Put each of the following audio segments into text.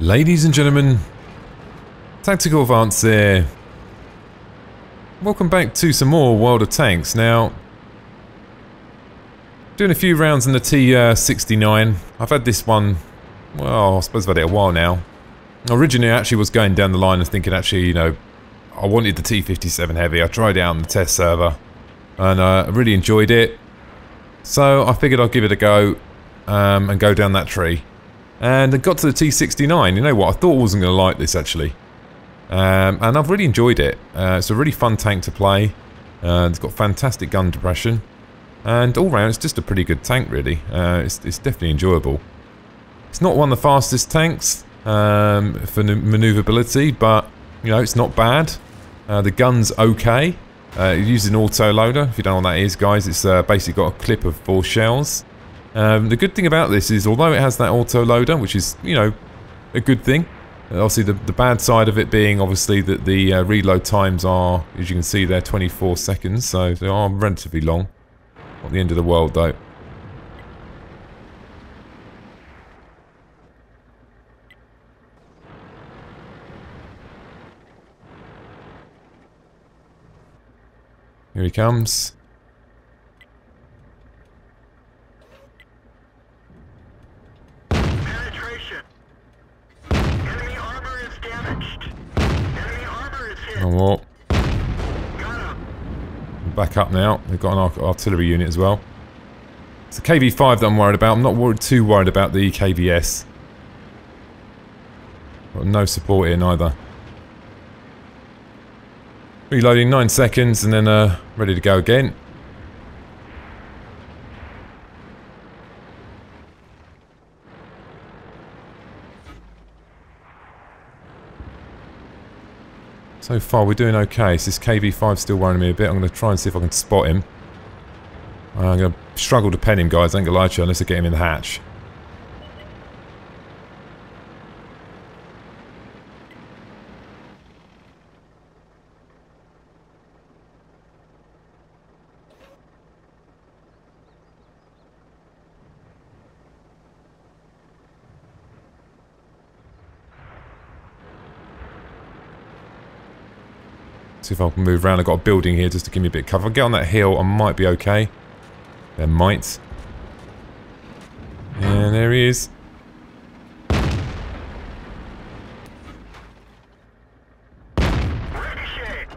Ladies and gentlemen, Tactical Advance here. Welcome back to some more World of Tanks. Now, doing a few rounds in the T69. I've had this one, well, I suppose I've had it a while now. Originally I actually was going down the line and thinking actually, you know, I wanted the T57 Heavy. I tried it out on the test server and I really enjoyed it. So I figured I'd give it a go and go down that tree. And I got to the T69. You know what? I thought I wasn't going to like this actually. And I've really enjoyed it. It's a really fun tank to play. It's got fantastic gun depression. And all round it's just a pretty good tank really. It's definitely enjoyable. It's not one of the fastest tanks for manoeuvrability, but you know, it's not bad. The gun's okay. It uses an auto-loader. If you don't know what that is, guys, it's basically got a clip of 4 shells. The good thing about this is, although it has that auto-loader, which is, you know, a good thing, obviously the bad side of it being, obviously, that the reload times are, as you can see there, 24 seconds, so they are relatively long. Not the end of the world, though. Here he comes. Penetration. Enemy armor is damaged. Enemy armor is hit. Oh, Got him. back up now. They've got an artillery unit as well. It's the KV-5 that I'm worried about. I'm not too worried about the KVS. Got no support here neither. Reloading 9 seconds and then ready to go again. So far we're doing okay. So this KV-5 still worrying me a bit. I'm going to try and see if I can spot him. I'm going to struggle to pen him, guys. I ain't going to lie to you unless I get him in the hatch. See if I can move around. I've got a building here just to give me a bit of cover. If I get on that hill, I might be okay. There might. And there he is. Ricochet.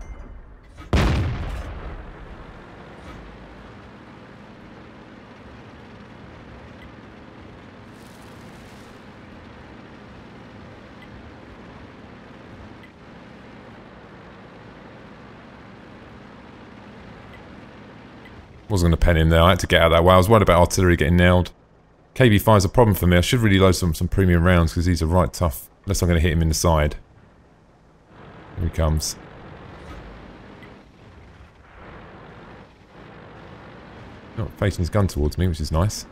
Wasn't going to pen him there. I had to get out that way. I was worried about artillery getting nailed. KV-5 is a problem for me. I should really load some premium rounds because these are right tough. Unless I'm going to hit him in the side. Here he comes. Not facing his gun towards me, which is nice.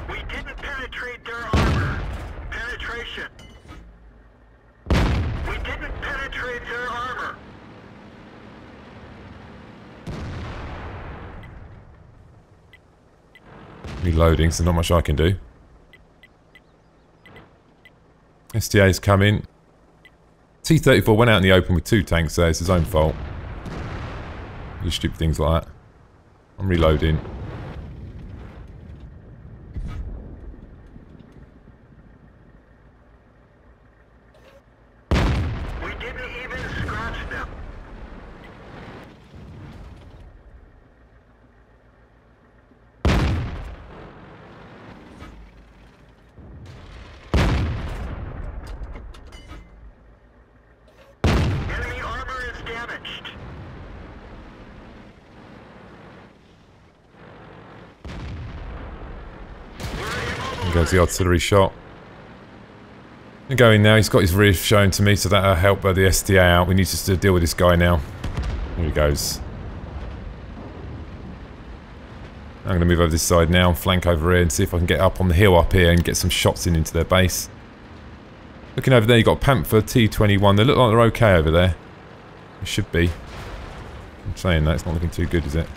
We didn't penetrate their armor. Penetration. We didn't penetrate their armor. Reloading, so not much I can do. STA's coming. T-34 went out in the open with 2 tanks there. It's his own fault. Do stupid things like that. I'm reloading. We didn't even scratch them. Enemy armor is damaged. There goes the artillery shot. I'm going now. He's got his rear shown to me, so that'll help the STA out. We need to deal with this guy now. Here he goes. I'm going to move over this side now and flank over here and see if I can get up on the hill up here and get some shots into their base. Looking over there, you've got Panther T21. They look like they're okay over there. They should be. I'm saying that, it's not looking too good, is it?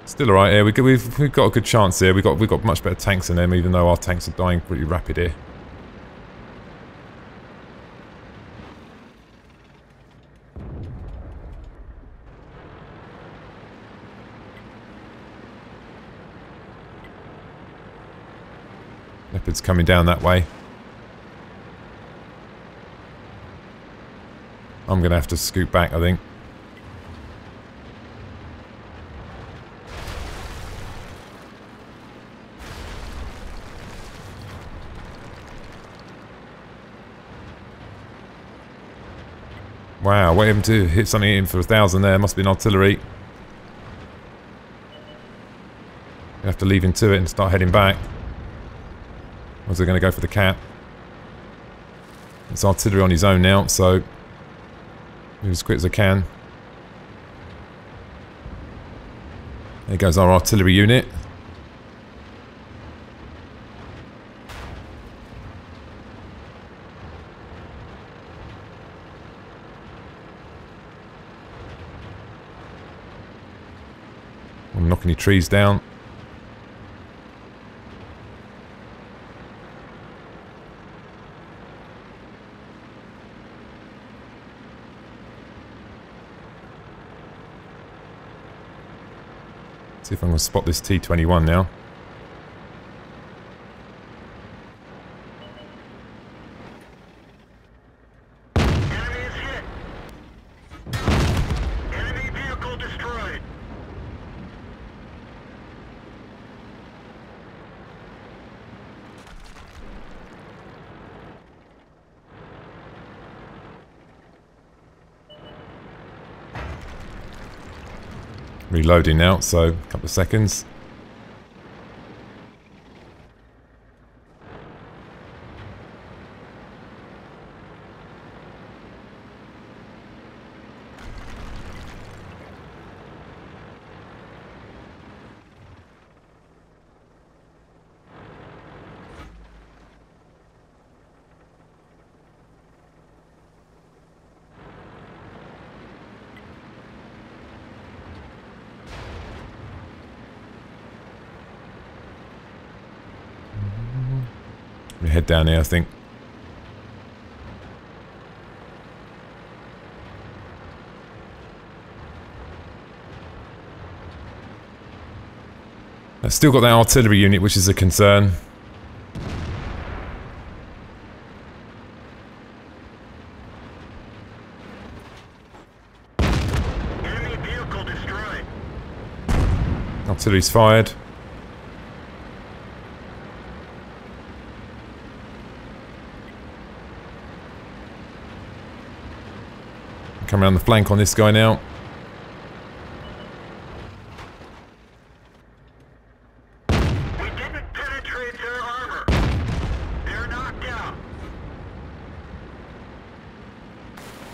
Still alright here. We've got a good chance here. We've got much better tanks than them, even though our tanks are dying pretty rapid here. Leopard's coming down that way. I'm going to have to scoot back, I think. Wow, wait him to hit something in for 1,000 there. Must be an artillery. You have to leave him to it and start heading back. Or is he going to go for the cap? It's artillery on his own now, so move as quick as I can. There goes our artillery unit. I'm knocking any trees down. See if I can spot this T21 now. Enemy is hit. Enemy vehicle destroyed. Reloading now, so a couple of seconds. We head down here, I think. I've still got that artillery unit, which is a concern. Enemy vehicle destroyed. Artillery's fired. Come around the flank on this guy now. We didn't penetrate their armor. They're knocked out.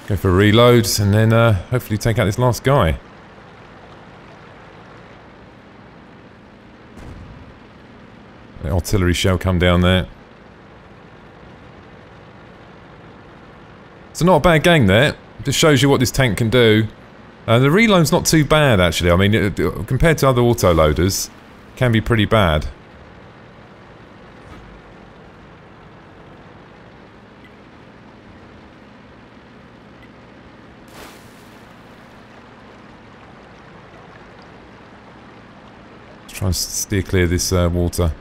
Go for reloads and then hopefully take out this last guy. The artillery shell come down there. So not a bad gang there. Just shows you what this tank can do. The reload's not too bad actually. I mean, compared to other autoloaders, can be pretty bad. Let's try and steer clear of this water.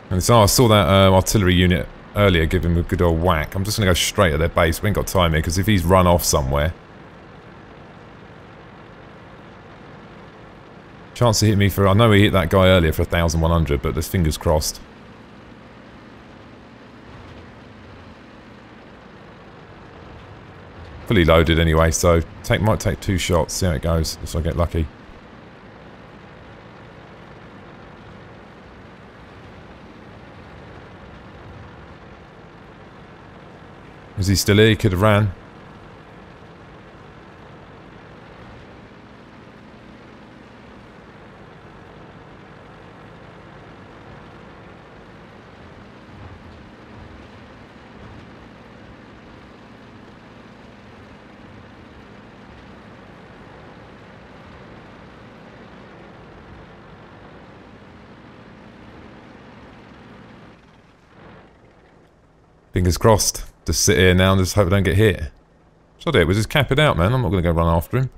And so I saw that artillery unit earlier give him a good old whack. I'm just going to go straight at their base. We ain't got time here, because if he's run off somewhere... Chance to hit me for... I know he hit that guy earlier for 1,100, but there's fingers crossed. Fully loaded anyway, so might take 2 shots, see how it goes, if I get lucky. Is he still here? He could have ran. Fingers crossed. Just sit here now and just hope I don't get hit. Sod it, we'll just cap it out, man. I'm not going to go run after him.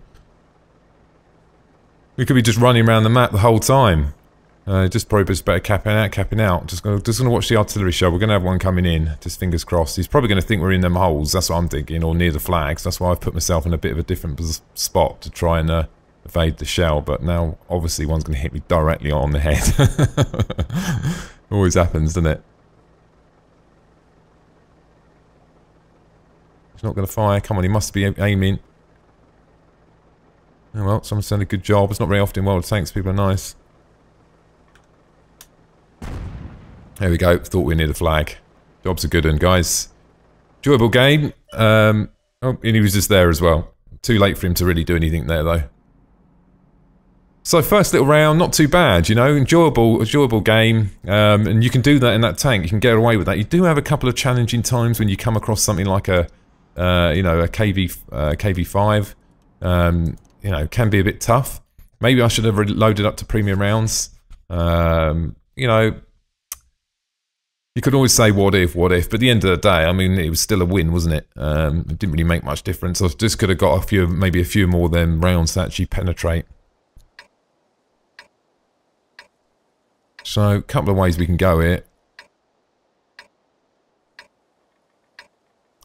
We could be just running around the map the whole time. Just probably just better capping out. Just gonna watch the artillery show. We're gonna have one coming in. Just fingers crossed. He's probably gonna think we're in them holes. That's what I'm thinking, or near the flags. That's why I've put myself in a bit of a different spot to try and evade the shell. But now, obviously, one's gonna hit me directly on the head. Always happens, doesn't it? He's not gonna fire. Come on, he must be aiming. Oh well, someone's done a good job. It's not very often World of Tanks. People are nice. There we go. Thought we were near the flag. Job's a good one, guys. Enjoyable game. Oh, and he was just there as well. Too late for him to really do anything there, though. So first little round, not too bad, you know. Enjoyable game. And you can do that in that tank. You can get away with that. You do have a couple of challenging times when you come across something like a, you know, a KV5. You know, can be a bit tough. Maybe I should have loaded up to premium rounds. You know, you could always say what if, but at the end of the day, I mean, it was still a win, wasn't it? It didn't really make much difference. I just could have got a few, maybe a few more than rounds to actually penetrate. So, a couple of ways we can go here.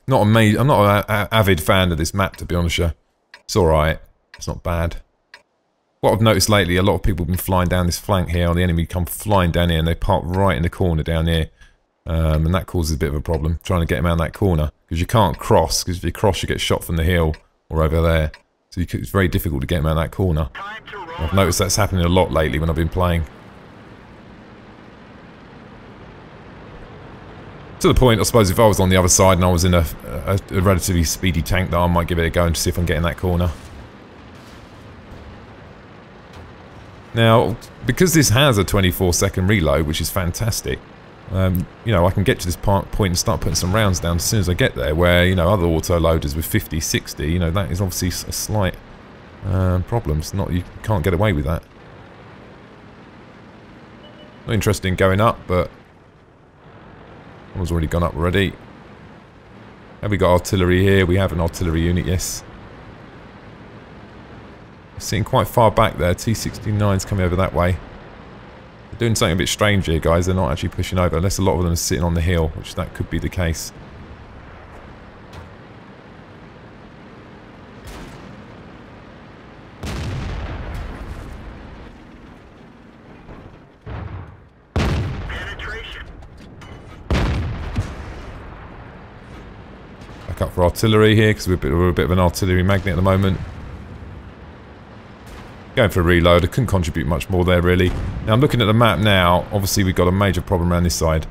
I'm not an avid fan of this map, to be honest with you. It's alright. It's not bad. What I've noticed lately, a lot of people have been flying down this flank here, or the enemy come flying down here, and they park right in the corner down here. And that causes a bit of a problem, trying to get them out that corner. Because you can't cross, because if you cross you get shot from the hill, or over there. So it's very difficult to get them out that corner. I've noticed that's happening a lot lately when I've been playing. To the point, I suppose, if I was on the other side and I was in a relatively speedy tank, that I might give it a go and see if I can get in that corner. Now, because this has a 24-second reload, which is fantastic, you know, I can get to this point and start putting some rounds down as soon as I get there, where, you know, other auto-loaders with 50, 60, you know, that is obviously a slight problem. It's not, you can't get away with that. Not interested in going up, but one's already gone up already. Have we got artillery here? We have an artillery unit, yes. Sitting quite far back there. T69's coming over that way. They're doing something a bit strange here, guys. They're not actually pushing over, unless a lot of them are sitting on the hill, which that could be the case. Penetration. Back up for artillery here, because we're a bit of an artillery magnet at the moment. Going for a reload. I couldn't contribute much more there, really. Now, I'm looking at the map now. Obviously, we've got a major problem around this side.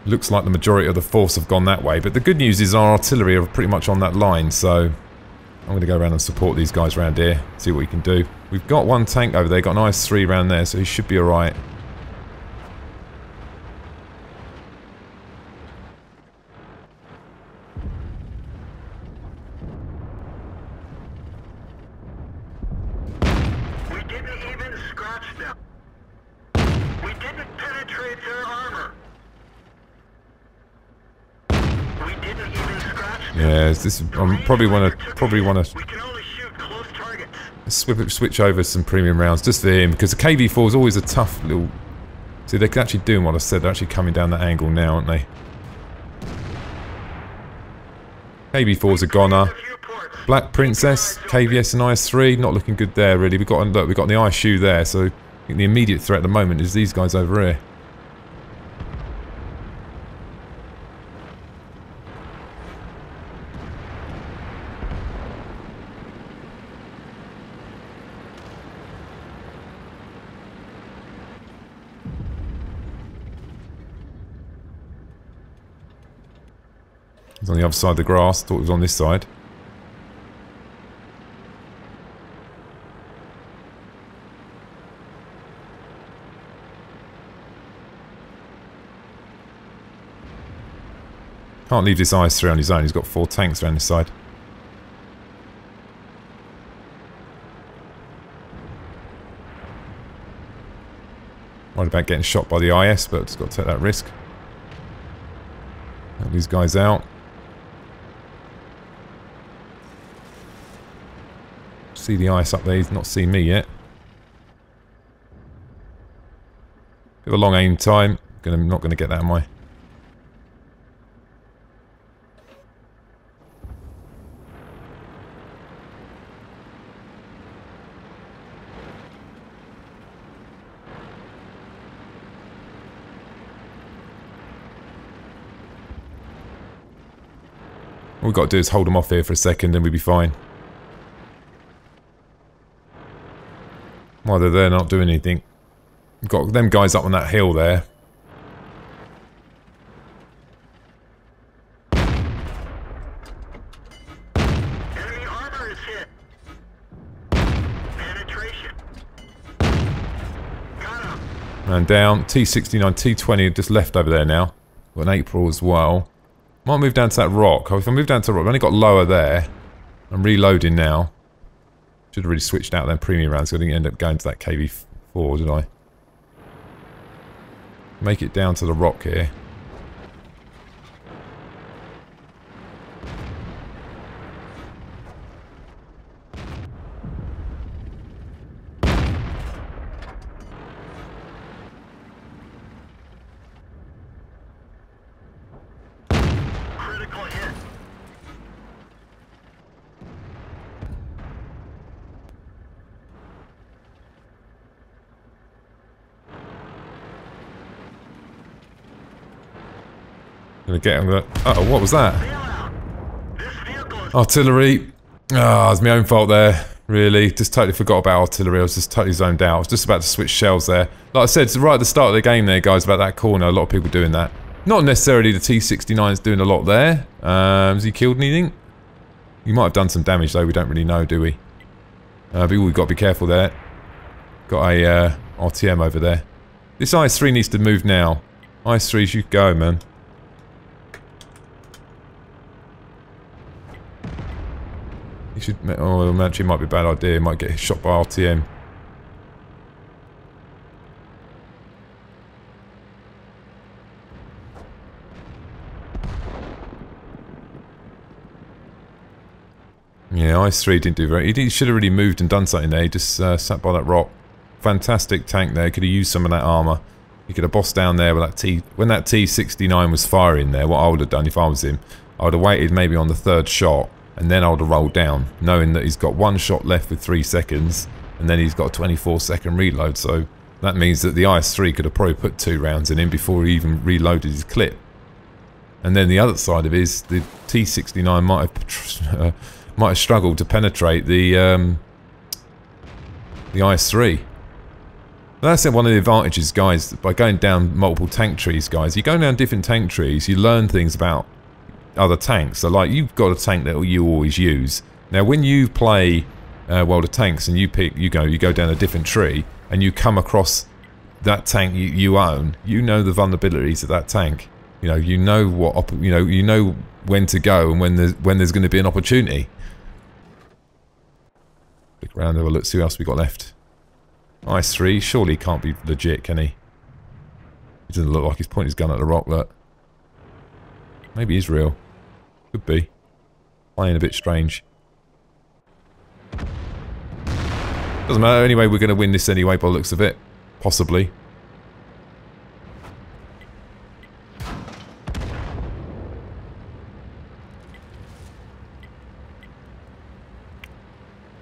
Looks like the majority of the force have gone that way. But the good news is our artillery are pretty much on that line. So, I'm going to go around and support these guys around here. See what we can do. We've got one tank over there. Got an IS-3 around there. So, he should be alright. Yeah, this I probably want to switch over some premium rounds just for him, because the KV4 is always a tough little. See, they're actually doing what I said. They're actually coming down that angle now, aren't they? KV4's a goner. Black Princess, KVS and IS-3, not looking good there really. We've got the ISU there, so I think the immediate threat at the moment is these guys over here. He's on the other side of the grass, thought he was on this side. Can't leave this IS-3 on his own, he's got 4 tanks around this side. Worried about getting shot by the IS, but just got to take that risk. Got these guys out. See the ice up there, he's not seen me yet. Bit of a long aim time. Not gonna get that, am I? All we've got to do is hold them off here for a second and we'll be fine. While they're there not doing anything. We've got them guys up on that hill there. Enemy armor is hit. Penetration. Got him. And down. T69, T20 just left over there now. Got an April as well. Might move down to that rock. If I move down to the rock, I've only got lower there. I'm reloading now. Should have really switched out them premium rounds, so I didn't end up going to that KV4, did I? Make it down to the rock here. Critical hit. Gonna get him. Uh-oh, what was that? Bailout. This vehicle is Artillery. Ah, it's my own fault there. Really, just totally forgot about artillery. I was just totally zoned out. I was just about to switch shells there. Like I said, it's right at the start of the game there, guys, about that corner. A lot of people doing that. Not necessarily the T69's doing a lot there. Has he killed anything? He might have done some damage though. We don't really know, do we? But we've got to be careful there. Got a RTM over there. This IS-3 needs to move now. IS-3 should go, man. You should. Oh, actually, it might be a bad idea. Might get shot by RTM. Yeah, IS-3 didn't do very. He should have really moved and done something there. He just sat by that rock. Fantastic tank there. Could have used some of that armor. He could have bossed down there with that T. When that T69 was firing there, what I would have done if I was him, I would have waited maybe on the third shot. And then I would have rolled down, knowing that he's got one shot left with 3 seconds, and then he's got a 24-second reload, so that means that the IS-3 could have probably put 2 rounds in him before he even reloaded his clip. And then the other side of it is, the T69 might have struggled to penetrate the IS-3. That's one of the advantages, guys, by going down multiple tank trees, guys. You go down different tank trees, you learn things about other tanks. So like, you've got a tank that you always use. Now when you play World of Tanks and you go down a different tree and you come across that tank you own, you know the vulnerabilities of that tank. You know what you know when to go and when there's going to be an opportunity. Look around, have a look, see what else we got left. IS-3 surely can't be legit, can he? He doesn't look like he's pointing his gun at the rock. Look. Maybe he's real. Could be. Playing a bit strange. Doesn't matter, anyway, we're going to win this anyway by the looks of it. Possibly.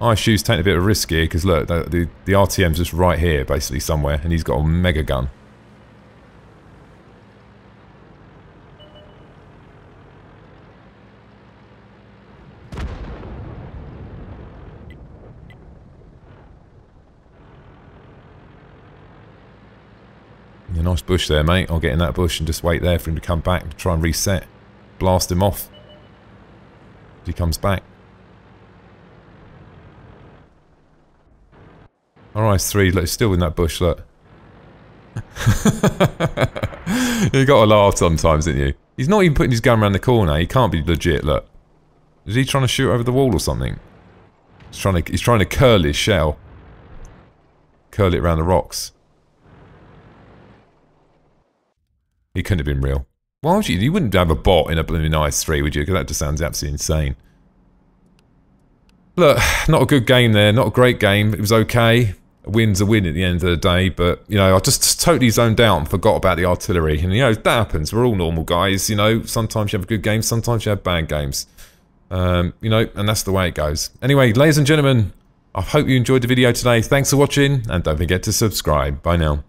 ISU's taking a bit of a risk here, because look, the RTM's just right here, basically, somewhere, and he's got a mega gun. Yeah, nice bush there, mate. I'll get in that bush and just wait there for him to come back and try and reset. Blast him off. If he comes back. Alright, 3, look, still in that bush, look. You got to laugh sometimes, didn't you? He's not even putting his gun around the corner. He can't be legit, look. Is he trying to shoot over the wall or something? He's trying to curl his shell. Curl it around the rocks. He couldn't have been real. Why would you? You wouldn't have a bot in a blooming IS-3, would you? Because that just sounds absolutely insane. Look, not a good game there. Not a great game. It was okay. A win's a win at the end of the day, but, you know, I just totally zoned out and forgot about the artillery. And, you know, that happens. We're all normal guys, you know. Sometimes you have a good game, sometimes you have bad games. You know, and that's the way it goes. Anyway, ladies and gentlemen, I hope you enjoyed the video today. Thanks for watching, and don't forget to subscribe. Bye now.